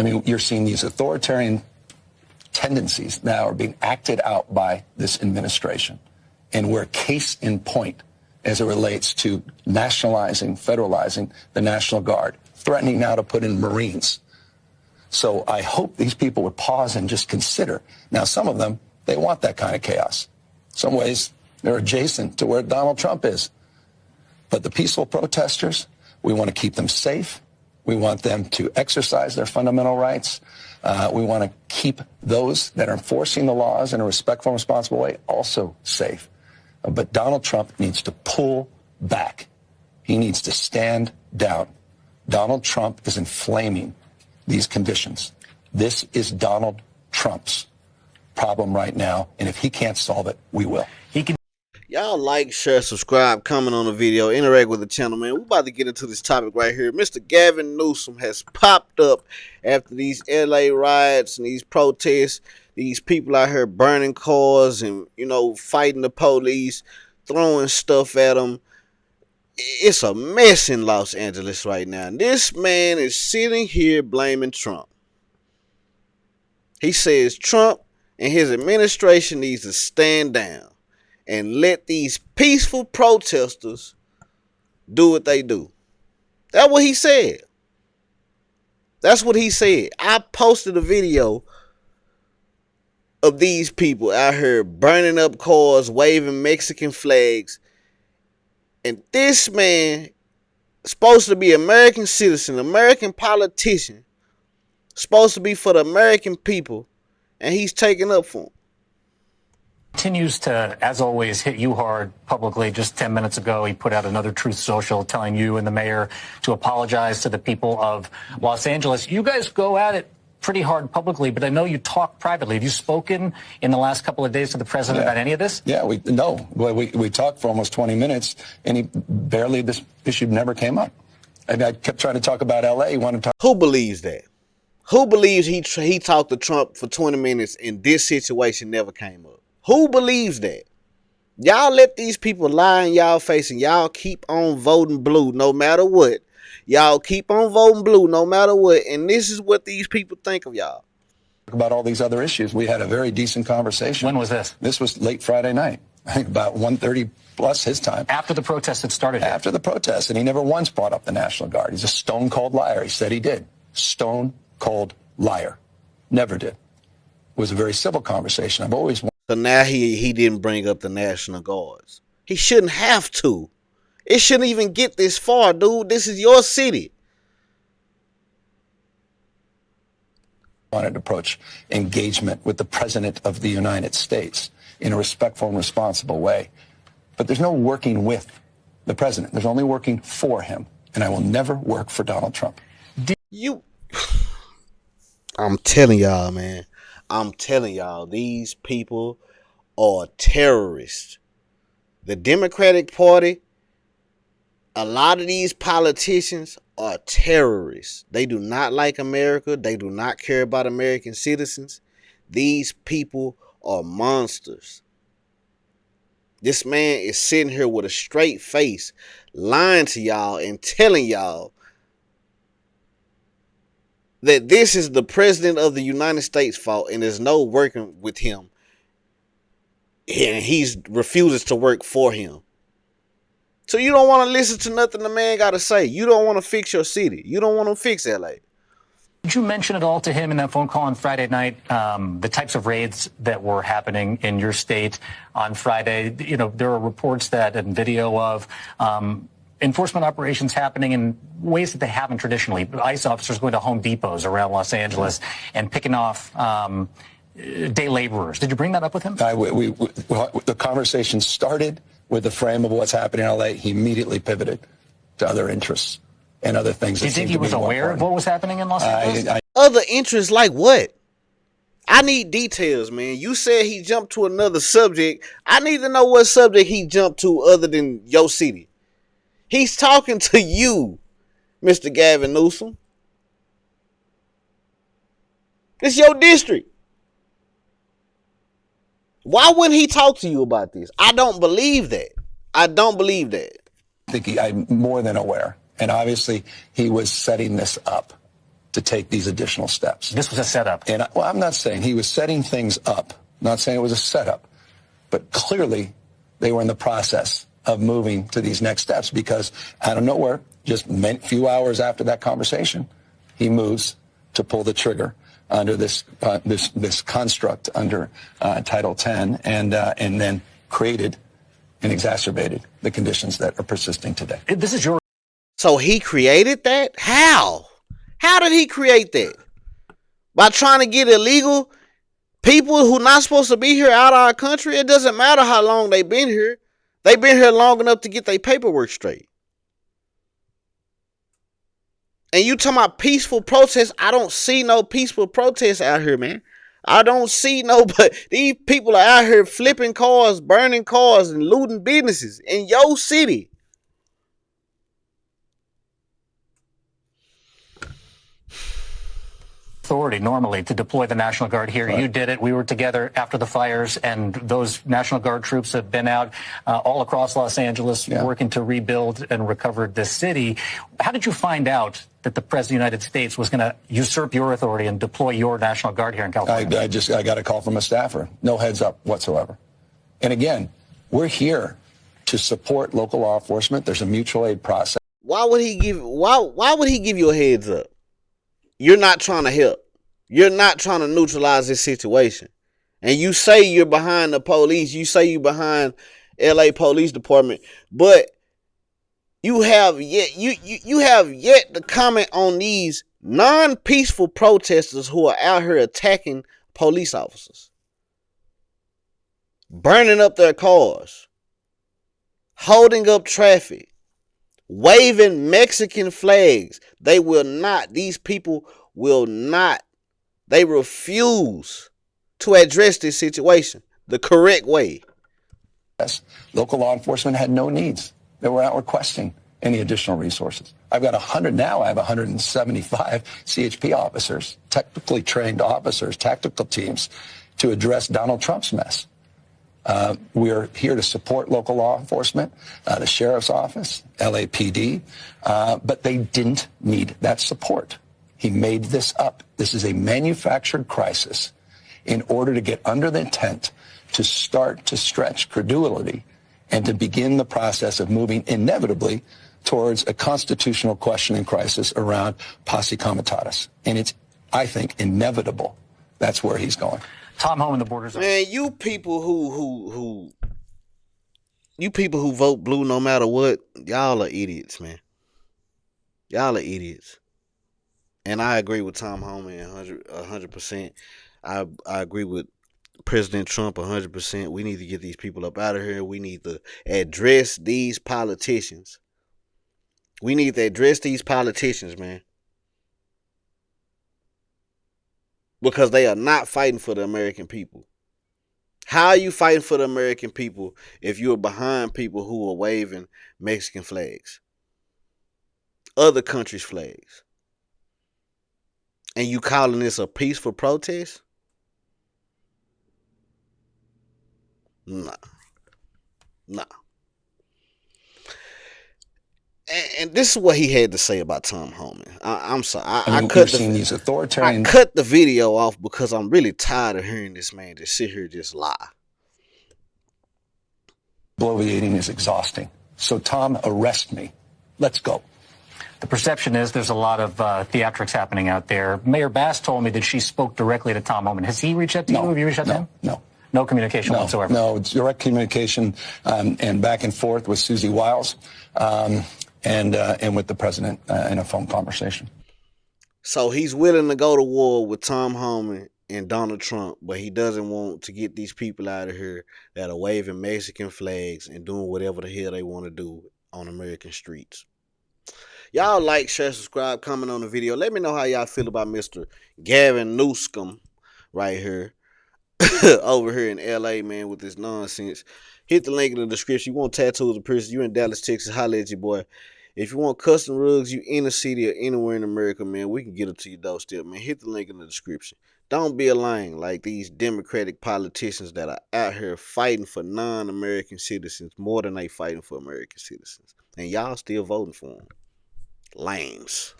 I mean, you're seeing these authoritarian tendencies now are being acted out by this administration. And we're case in point as it relates to nationalizing, federalizing the National Guard, threatening now to put in Marines. So I hope these people would pause and just consider. Now, some of them, they want that kind of chaos. Some ways they're adjacent to where Donald Trump is. But the peaceful protesters, we want to keep them safe. We want them to exercise their fundamental rights. We want to keep those that are enforcing the laws in a respectful and responsible way also safe. But Donald Trump needs to pull back. He needs to stand down. Donald Trump is inflaming these conditions. This is Donald Trump's problem right now, and if he can't solve it, we will. Y'all like, share, subscribe, comment on the video, interact with the channel, man. We're about to get into this topic right here. Mr. Gavin Newsom has popped up after these LA riots and these protests. These people out here burning cars and, you know, fighting the police, throwing stuff at them. It's a mess in Los Angeles right now. And this man is sitting here blaming Trump. He says Trump and his administration needs to stand down and let these peaceful protesters do what they do. That's what he said. That's what he said. I posted a video of these people out here burning up cars, waving Mexican flags. And this man, supposed to be American citizen, American politician, supposed to be for the American people, and he's taking up for them. Continues to, as always, hit you hard publicly. Just 10 minutes ago, he put out another Truth Social telling you and the mayor to apologize to the people of Los Angeles. You guys go at it pretty hard publicly, but I know you talk privately. Have you spoken in the last couple of days to the president about any of this? Yeah, we talked for almost 20 minutes, and this issue never came up. I kept trying to talk about L.A. He wanted to talk. Who believes that? Who believes he talked to Trump for 20 minutes and this situation never came up? Who believes that? Y'all let these people lie in y'all face and y'all keep on voting blue no matter what. Y'all keep on voting blue no matter what. And this is what these people think of y'all. About all these other issues. We had a very decent conversation. When was this? This was late Friday night. I think about 1:30 plus his time. After the protest had started? After the protest. And he never once brought up the National Guard. He's a stone cold liar. He said he did. Stone cold liar. Never did. It was a very civil conversation. I've always wanted. So now he didn't bring up the National Guards. He shouldn't have to. It shouldn't even get this far, dude. This is your city. Wanted to approach engagement with the President of the United States in a respectful and responsible way. But there's no working with the President. There's only working for him. And I will never work for Donald Trump. I'm telling y'all, man. I'm telling y'all, these people are terrorists. The Democratic Party, a lot of these politicians are terrorists. They do not like America. They do not care about American citizens. These people are monsters. This man is sitting here with a straight face, lying to y'all and telling y'all that this is the president of the United States' fault and there's no working with him. And he refuses to work for him. So you don't want to listen to nothing the man got to say. You don't want to fix your city. You don't want to fix LA. Did you mention at all to him in that phone call on Friday night, the types of raids that were happening in your state on Friday? You know, there are reports that and video of enforcement operations happening in ways that they haven't traditionally. ICE officers going to Home Depots around Los Angeles and picking off day laborers. Did you bring that up with him? The conversation started with the frame of what's happening in L.A. He immediately pivoted to other interests and other things. Do you think he was aware of what was happening in Los Angeles? Other interests like what? I need details, man. You said he jumped to another subject. I need to know what subject he jumped to other than your city. He's talking to you, Mr. Gavin Newsom. It's your district. Why wouldn't he talk to you about this? I don't believe that. I don't believe that. I think I'm more than aware. And obviously, he was setting this up. to take these additional steps. This was a setup. And well, I'm not saying he was setting things up. I'm not saying it was a setup. But clearly, they were in the process of moving to these next steps because out of nowhere, just a few hours after that conversation, he moves to pull the trigger under this construct under Title X and then created and exacerbated the conditions that are persisting today. This is your. So he created that? How? How did he create that? By trying to get illegal people who not supposed to be here out of our country? It doesn't matter how long they've been here. They've been here long enough to get their paperwork straight. And you talking about peaceful protests? I don't see no peaceful protests out here, man. I don't see no, but these people are out here flipping cars, burning cars, and looting businesses in your city. Authority normally to deploy the National Guard here. Right. You did it. We were together after the fires, and those National Guard troops have been out all across Los Angeles working to rebuild and recover this city. How did you find out that the President of the United States was going to usurp your authority and deploy your National Guard here in California? I got a call from a staffer. No heads up whatsoever. And again, we're here to support local law enforcement. There's a mutual aid process. Why would he give you a heads up? You're not trying to help. You're not trying to neutralize this situation. And you say you're behind the police. You say you're behind LA Police Department. But you have yet to comment on these non-peaceful protesters who are out here attacking police officers. Burning up their cars. Holding up traffic. Waving Mexican flags. These people will not, they refuse to address this situation the correct way. Yes, local law enforcement had no needs. They were out requesting any additional resources. I've got 100 now. I have 175 CHP officers, technically trained officers, tactical teams to address Donald Trump's mess. We're here to support local law enforcement, the sheriff's office, LAPD, but they didn't need that support. He made this up. This is a manufactured crisis in order to get under the tent to start to stretch credulity and to begin the process of moving inevitably towards a constitutional question and crisis around posse comitatus. And it's, I think, inevitable. That's where he's going. Tom Homan, the borders. Man, you people who vote blue no matter what, y'all are idiots, man. Y'all are idiots. And I agree with Tom Homan 100%. I agree with President Trump 100%. We need to get these people up out of here. We need to address these politicians. We need to address these politicians, man. Because they are not fighting for the American people. How are you fighting for the American people if you are behind people who are waving Mexican flags? Other countries' flags. And you calling this a peaceful protest? Nah. And this is what he had to say about Tom Homan. I'm sorry. I cut the video off because I'm really tired of hearing this man just sit here just lie. Bloviating is exhausting. So, Tom, arrest me. Let's go. The perception is there's a lot of theatrics happening out there. Mayor Bass told me that she spoke directly to Tom Homan. Has he reached out to you? Have you reached out to him? No. No communication whatsoever? No, it's direct communication and back and forth with Susie Wiles. And with the president in a phone conversation. So he's willing to go to war with Tom Homan and Donald Trump, but he doesn't want to get these people out of here that are waving Mexican flags and doing whatever the hell they want to do on American streets. Y'all like, share, subscribe, comment on the video. Let me know how y'all feel about Mr. Gavin Newsom right here. Over here in LA, man, with this nonsense. Hit the link in the description. You want tattoos or piercings, you in Dallas, Texas, holla at your boy. If you want custom rugs, you in the city or anywhere in America, man, we can get them to your doorstep, man. Hit the link in the description. Don't be a lame like these Democratic politicians that are out here fighting for non-American citizens more than they fighting for American citizens. And y'all still voting for them. Lames.